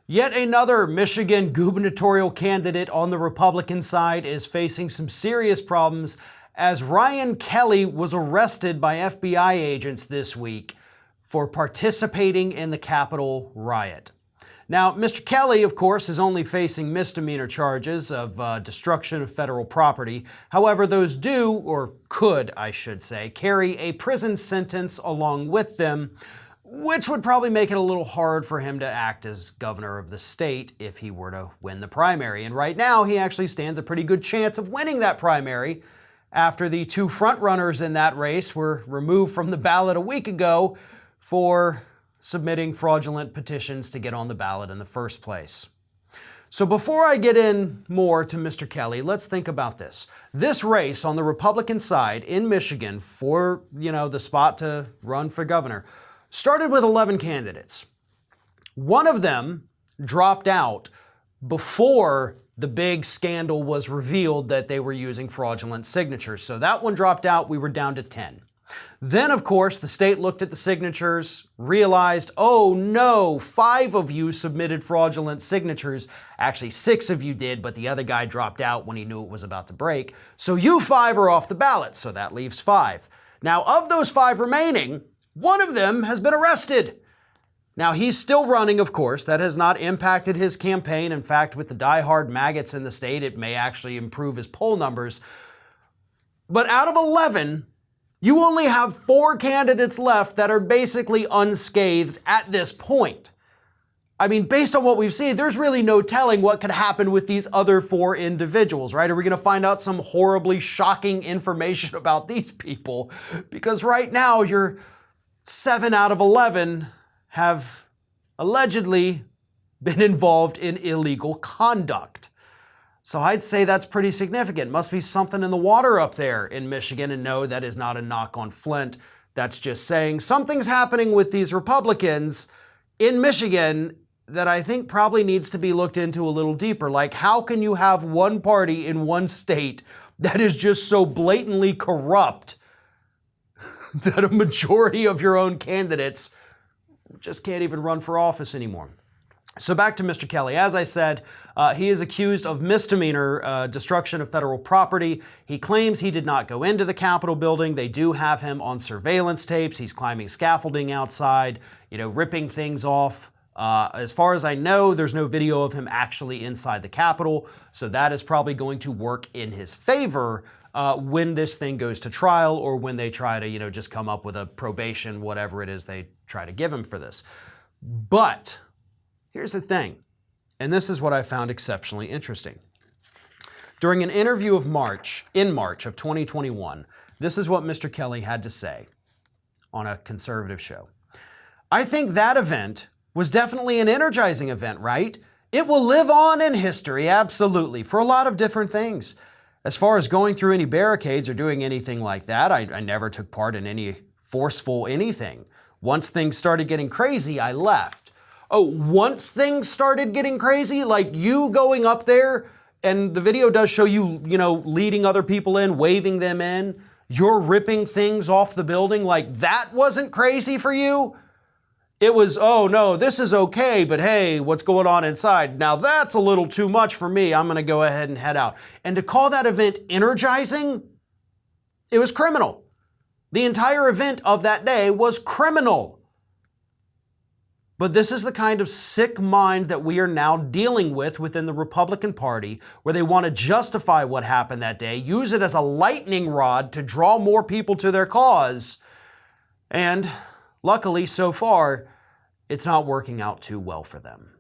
Yet another Michigan gubernatorial candidate on the Republican side is facing some serious problems as Ryan Kelly was arrested by FBI agents this week for participating in the Capitol riot. Now, Mr. Kelly, of course, is only facing misdemeanor charges of destruction of federal property. However, those do, or could, I should say, carry a prison sentence along with them, which would probably make it a little hard for him to act as governor of the state if he were to win the primary. And right now, he actually stands a pretty good chance of winning that primary after the two frontrunners in that race were removed from the ballot a week ago for submitting fraudulent petitions to get on the ballot in the first place. So before I get in more to Mr. Kelly, let's think about this. This race on the Republican side in Michigan for, the spot to run for governor started with 11 candidates. One of them dropped out before the big scandal was revealed that they were using fraudulent signatures. So that one dropped out, we were down to 10. Then, of course, the state looked at the signatures, realized, oh no, 5 of you submitted fraudulent signatures. Actually, 6 of you did, but the other guy dropped out when he knew it was about to break. So you 5 are off the ballot, so that leaves 5. Now, of those 5 remaining, one of them has been arrested. Now, he's still running, of course. That has not impacted his campaign. In fact, with the diehard maggots in the state, it may actually improve his poll numbers. But out of 11, you only have 4 candidates left that are basically unscathed at this point. I mean, based on what we've seen, there's really no telling what could happen with these other 4 individuals, right? Are we going to find out some horribly shocking information about these people? Because right now, you're 7 out of 11 have allegedly been involved in illegal conduct. So I'd say that's pretty significant. Must be something in the water up there in Michigan, and no, that is not a knock on Flint. That's just saying something's happening with these Republicans in Michigan that I think probably needs to be looked into a little deeper. Like, how can you have one party in one state that is just so blatantly corrupt that a majority of your own candidates just can't even run for office anymore? So back to Mr. Kelly. As I said, he is accused of misdemeanor destruction of federal property. He claims he did not go into the Capitol building. They do have him on surveillance tapes. He's climbing scaffolding outside, ripping things off. As far as I know, there's no video of him actually inside the Capitol. So that is probably going to work in his favor when this thing goes to trial, or when they try to, just come up with a probation, whatever it is they try to give him for this. But here's the thing, and this is what I found exceptionally interesting. During an interview in March of 2021, this is what Mr. Kelly had to say on a conservative show. I think that event was definitely an energizing event, right? It will live on in history, absolutely, for a lot of different things. As far as going through any barricades or doing anything like that, I never took part in any forceful anything. Once things started getting crazy, I left. Oh, once things started getting crazy, like you going up there, and the video does show you, leading other people in, waving them in, you're ripping things off the building, like that wasn't crazy for you? It was, oh no, this is okay, but hey, what's going on inside? Now that's a little too much for me. I'm going to go ahead and head out. And to call that event energizing, it was criminal. The entire event of that day was criminal. But this is the kind of sick mind that we are now dealing with within the Republican Party, where they want to justify what happened that day, use it as a lightning rod to draw more people to their cause. And luckily, so far, it's not working out too well for them.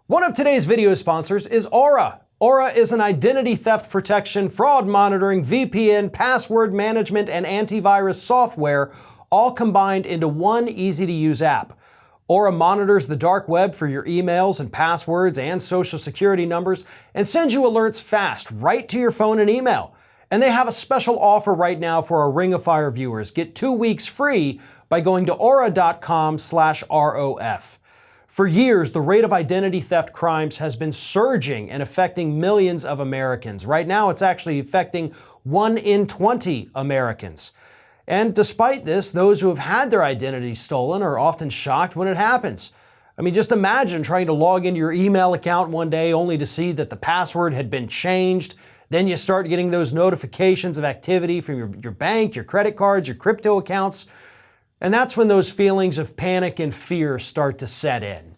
One of today's video sponsors is Aura. Aura is an identity theft protection, fraud monitoring, VPN, password management, and antivirus software, all combined into one easy-to-use app. Aura monitors the dark web for your emails and passwords and social security numbers and sends you alerts fast right to your phone and email. And they have a special offer right now for our Ring of Fire viewers. Get 2 weeks free by going to aura.com/ROF. For years, the rate of identity theft crimes has been surging and affecting millions of Americans. Right now, it's actually affecting 1 in 20 Americans. And despite this, those who have had their identity stolen are often shocked when it happens. I mean, just imagine trying to log into your email account one day only to see that the password had been changed. Then you start getting those notifications of activity from your bank, your credit cards, your crypto accounts. And that's when those feelings of panic and fear start to set in.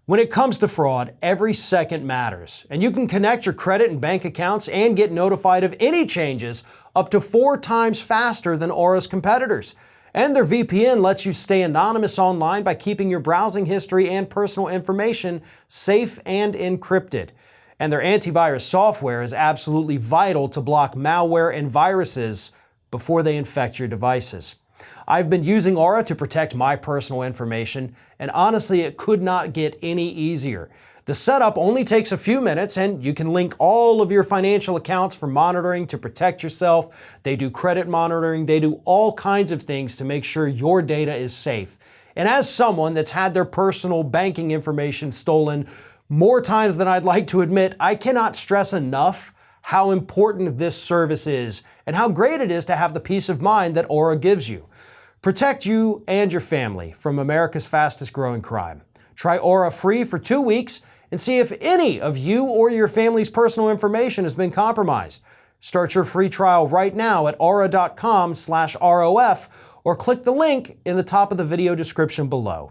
When it comes to fraud, every second matters, and you can connect your credit and bank accounts and get notified of any changes up to 4 times faster than Aura's competitors. And their VPN lets you stay anonymous online by keeping your browsing history and personal information safe and encrypted. And their antivirus software is absolutely vital to block malware and viruses before they infect your devices. I've been using Aura to protect my personal information, and honestly, it could not get any easier. The setup only takes a few minutes, and you can link all of your financial accounts for monitoring to protect yourself. They do credit monitoring. They do all kinds of things to make sure your data is safe. And as someone that's had their personal banking information stolen more times than I'd like to admit, I cannot stress enough how important this service is and how great it is to have the peace of mind that Aura gives you. Protect you and your family from America's fastest growing crime. Try Aura free for 2 weeks and see if any of you or your family's personal information has been compromised. Start your free trial right now at aura.com/ROF or click the link in the top of the video description below.